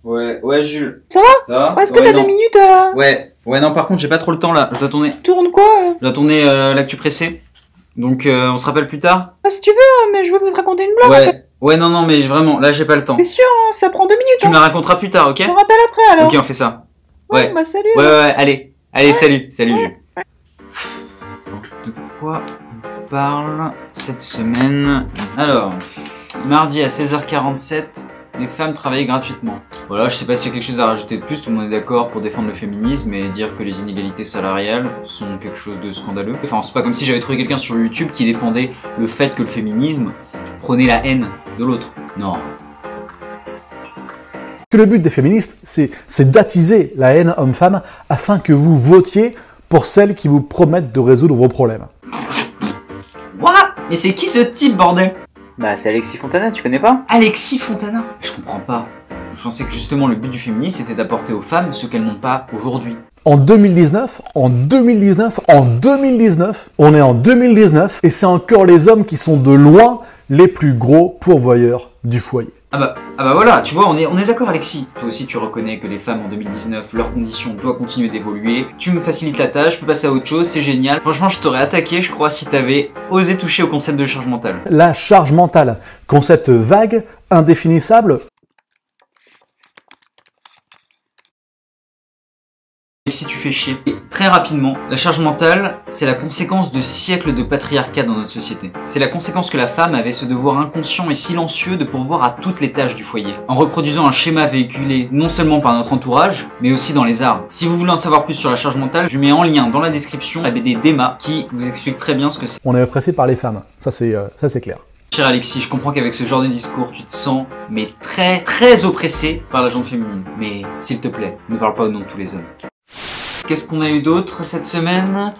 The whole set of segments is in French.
Ouais, ouais, Jules. Ça va? Ça va? Ouais, est-ce que Ouais, t'as non. 2 minutes Ouais, non, par contre, j'ai pas trop le temps là. Je dois tourner, Tourne quoi l'actu pressée. Donc, on se rappelle plus tard? Si tu veux, mais je veux te raconter une blague en fait. Ouais, non, non, mais vraiment, là, j'ai pas le temps. T'es sûr, hein, ça prend 2 minutes. Tu me la raconteras plus tard, ok? Je te rappelle après alors. Ok, on fait ça. Ouais, bah salut. Ouais, alors. ouais, allez. Allez, salut, Ouais. Jules. De quoi on parle cette semaine? Alors, mardi à 16h47, les femmes travaillaient gratuitement. Voilà, je sais pas s'il y a quelque chose à rajouter de plus, tout le monde est d'accord pour défendre le féminisme et dire que les inégalités salariales sont quelque chose de scandaleux. Enfin, c'est pas comme si j'avais trouvé quelqu'un sur YouTube qui défendait le fait que le féminisme prônait la haine de l'autre. Non. Que le but des féministes, c'est d'attiser la haine homme-femme afin que vous votiez pour celles qui vous promettent de résoudre vos problèmes. What? Mais c'est qui ce type, bordel? Bah c'est Alexis Fontana, tu connais pas? Alexis Fontana? Je comprends pas. Je pensais que justement le but du féminisme c'était d'apporter aux femmes ce qu'elles n'ont pas aujourd'hui. En 2019, on est en 2019 et c'est encore les hommes qui sont de loin les plus gros pourvoyeurs du foyer. Ah bah voilà, tu vois, on est d'accord Alexis. Toi aussi tu reconnais que les femmes en 2019, leurs conditions doivent continuer d'évoluer. Tu me facilites la tâche, je peux passer à autre chose, c'est génial. Franchement, je t'aurais attaqué, je crois, si t'avais osé toucher au concept de charge mentale. La charge mentale, concept vague, indéfinissable. Alexis, tu fais chier. Et très rapidement, la charge mentale, c'est la conséquence de siècles de patriarcat dans notre société. C'est la conséquence que la femme avait ce devoir inconscient et silencieux de pourvoir à toutes les tâches du foyer, en reproduisant un schéma véhiculé non seulement par notre entourage, mais aussi dans les arts. Si vous voulez en savoir plus sur la charge mentale, je mets en lien dans la description la BD d'Emma qui vous explique très bien ce que c'est. On est oppressé par les femmes, ça c'est clair. Cher Alexis, je comprends qu'avec ce genre de discours, tu te sens, mais très oppressé par la gente féminine. Mais s'il te plaît, ne parle pas au nom de tous les hommes. Qu'est-ce qu'on a eu d'autre cette semaine?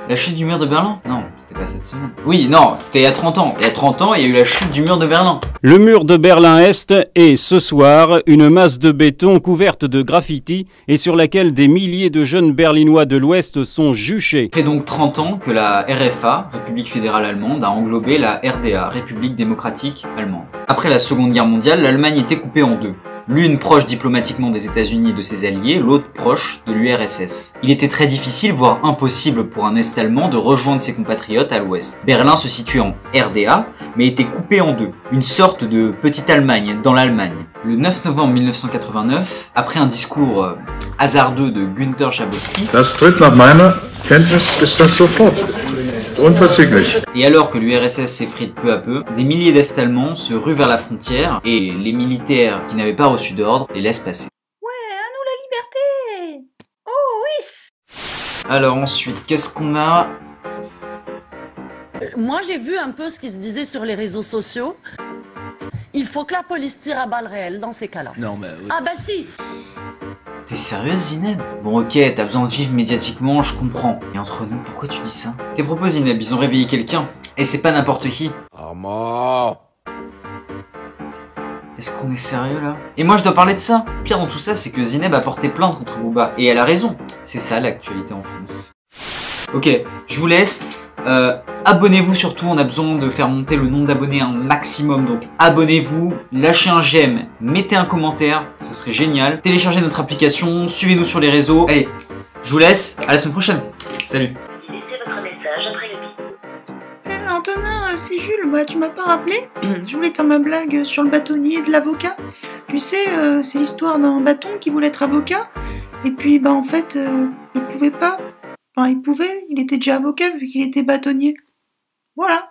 La chute du mur de Berlin? Non, c'était pas cette semaine. Oui, non, c'était il y a 30 ans. Il y a 30 ans, il y a eu la chute du mur de Berlin. Le mur de Berlin-Est est, ce soir, une masse de béton couverte de graffitis et sur laquelle des milliers de jeunes Berlinois de l'Ouest sont juchés. Ça fait donc 30 ans que la RFA, République fédérale allemande, a englobé la RDA, République démocratique allemande. Après la Seconde Guerre mondiale, l'Allemagne était coupée en deux. L'une proche diplomatiquement des États-Unis et de ses alliés, l'autre proche de l'URSS. Il était très difficile, voire impossible pour un Est allemand de rejoindre ses compatriotes à l'Ouest. Berlin se situait en RDA, mais était coupé en deux. Une sorte de petite Allemagne dans l'Allemagne. Le 9 novembre 1989, après un discours hasardeux de Günther Schabowski, Das tritt nach meiner Kenntnis ist das sofort. Unverzüglich. Et alors que l'URSS s'effrite peu à peu, des milliers d'Est-Allemands se ruent vers la frontière et les militaires qui n'avaient pas reçu d'ordre les laissent passer. Ouais, à nous la liberté. Oh oui. Alors ensuite, qu'est-ce qu'on a? Moi, j'ai vu un peu ce qui se disait sur les réseaux sociaux. Il faut que la police tire à balles réelles dans ces cas-là. Non, mais oui. Ah bah si. T'es sérieuse, Zineb? Bon ok, t'as besoin de vivre médiatiquement, je comprends. Mais entre nous, pourquoi tu dis ça? Tes propos, Zineb, ils ont réveillé quelqu'un. Et c'est pas n'importe qui. Armand. Est-ce qu'on est sérieux là? Et moi je dois parler de ça. Le pire dans tout ça, c'est que Zineb a porté plainte contre Booba. Et elle a raison. C'est ça l'actualité en France. Ok, je vous laisse. Abonnez-vous surtout, on a besoin de faire monter le nombre d'abonnés à un maximum, donc abonnez-vous, lâchez un j'aime, mettez un commentaire, ça serait génial. Téléchargez notre application, suivez-nous sur les réseaux. Allez, je vous laisse, à la semaine prochaine. Salut. Laissez votre message après le bip. Antonin, c'est Jules, bah tu m'as pas rappelé. Je voulais faire ma blague sur le bâtonnier et de l'avocat. Tu sais, c'est l'histoire d'un bâton qui voulait être avocat. Et puis bah en fait, il pouvait pas. Enfin, il pouvait, il était déjà avocat vu qu'il était bâtonnier. Voilà.